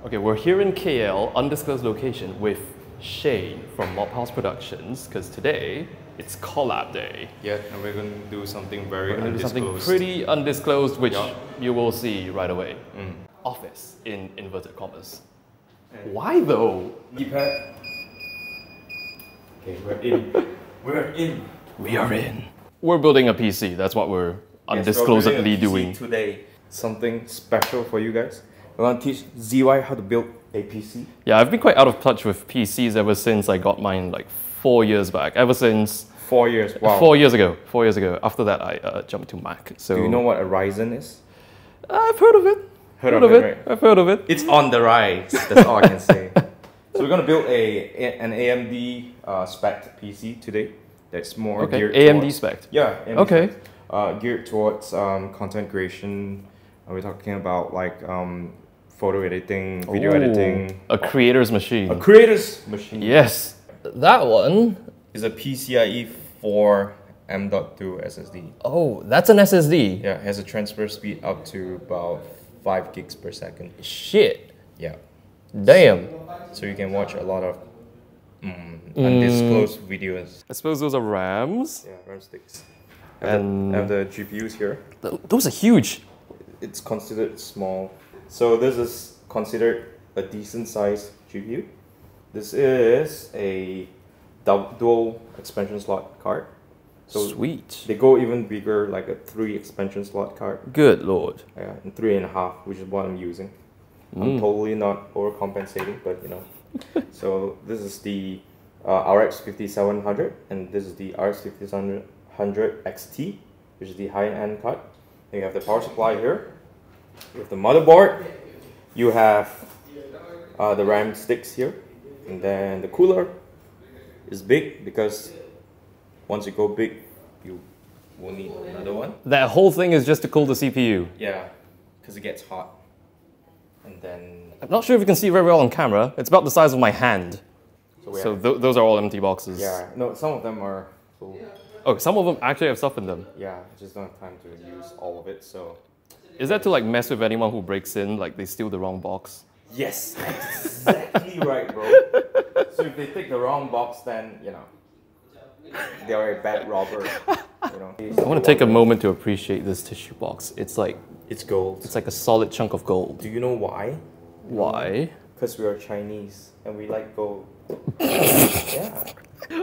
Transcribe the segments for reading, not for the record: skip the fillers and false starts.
Okay, we're here in KL, undisclosed location, with Shane from Mobhouse Productions, because today it's collab day. Yeah, and we're going to do something very We're going to do undisclosed. something pretty undisclosed, which you will see right away. Office, in inverted commas. Why though? Keypad. Okay, we're in. We're in. We are in. We're building a PC, that's what we're undisclosedly doing. Today, something special for you guys. We're going to teach ZY how to build a PC. Yeah, I've been quite out of touch with PCs ever since I got mine like 4 years back. Ever since... 4 years, wow. 4 years ago. 4 years ago. After that, I jumped to Mac. So do you know what a Ryzen is? I've heard of it. Heard of it, right? I've heard of it. It's on the rise, that's all I can say. So we're going to build an AMD spec PC today. That's more geared AMD towards... spec. Yeah, AMD okay. Spec. Geared towards content creation. We're talking about like photo editing, video editing. A creator's machine. A creator's machine. Yes. That one is a PCIe 4 M.2 SSD. Oh, that's an SSD. Yeah, it has a transfer speed up to about 5 gigs per second. Shit. Yeah. Damn. So you can watch a lot of undisclosed videos. I suppose those are RAMs. Yeah, RAM sticks. And have the GPUs here. Those are huge. It's considered small. So this is considered a decent sized GPU. This is a dual expansion slot card. So sweet. They go even bigger, like a 3 expansion slot card. Good lord. Yeah, and 3.5, which is what I'm using. I'm totally not overcompensating, but you know. So this is the RX 5700, and this is the RX 5700 XT, which is the high-end card. You have the power supply here. You have the motherboard. You have the RAM sticks here, and then the cooler is big because once you go big, you will need another one. That whole thing is just to cool the CPU. Yeah, because it gets hot. And then I'm not sure if you can see very well on camera. It's about the size of my hand. So those are all empty boxes. Yeah, no, some of them are full. Oh, some of them actually have stuff in them. Yeah, I just don't have time to use all of it, so... Is that to like mess with anyone who breaks in, like they steal the wrong box? Yes, exactly right, bro. So if they take the wrong box, then, you know, they are a bad robber, you know. I want to take a moment to appreciate this tissue box. It's like... It's gold. It's like a solid chunk of gold. Do you know why? Why? Because we are Chinese and we like gold. Yeah.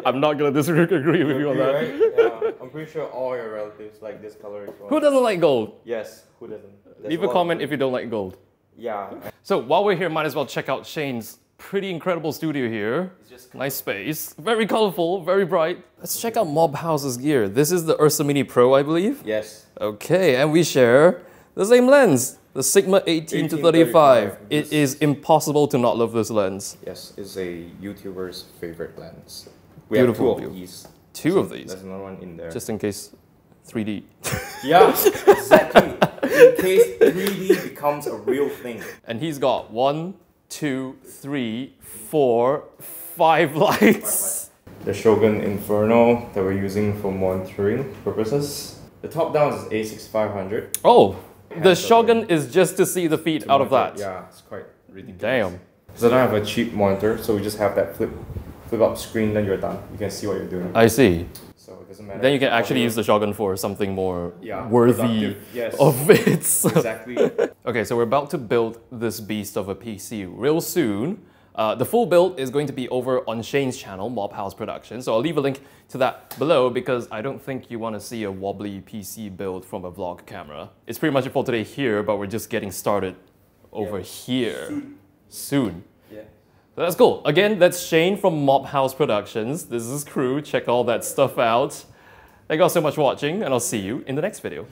I'm not gonna disagree with you on that. Right? Yeah. I'm pretty sure all your relatives like this color as well. Who doesn't like gold? Yes, who doesn't? Leave a comment if you don't like gold. Yeah. So while we're here, might as well check out Shane's pretty incredible studio here. Nice space, very colorful, very bright. Let's check out Mobhouse's gear. This is the Ursa Mini Pro, I believe? Yes. Okay, and we share the same lens, the Sigma 18-35. It is impossible to not love this lens. Yes, it's a YouTuber's favorite lens. We have two of these. Two of these? There's another one in there. Just in case 3D. Yeah, exactly. In case 3D becomes a real thing. And he's got 1, 2, 3, 4, 5 lights. The Shogun Inferno that we're using for monitoring purposes. The top down is A6500. Oh, the Shogun is just to see the feet out of that. Yeah, it's quite ridiculous. Damn. So I don't have a cheap monitor, so we just have that flip up screen, then you're done. You can see what you're doing. I see. So it doesn't matter. Then you can actually use the Shogun for something more worthy yes. of its. Exactly. Okay, so we're about to build this beast of a PC real soon. The full build is going to be over on Shane's channel, Mobhouse Productions. So I'll leave a link to that below because I don't think you want to see a wobbly PC build from a vlog camera. It's pretty much it for today here, but we're just getting started over here. Soon. Yeah. So that's cool. Again, that's Shane from Mobhouse Productions. This is his crew. Check all that stuff out. Thank you all so much for watching, and I'll see you in the next video.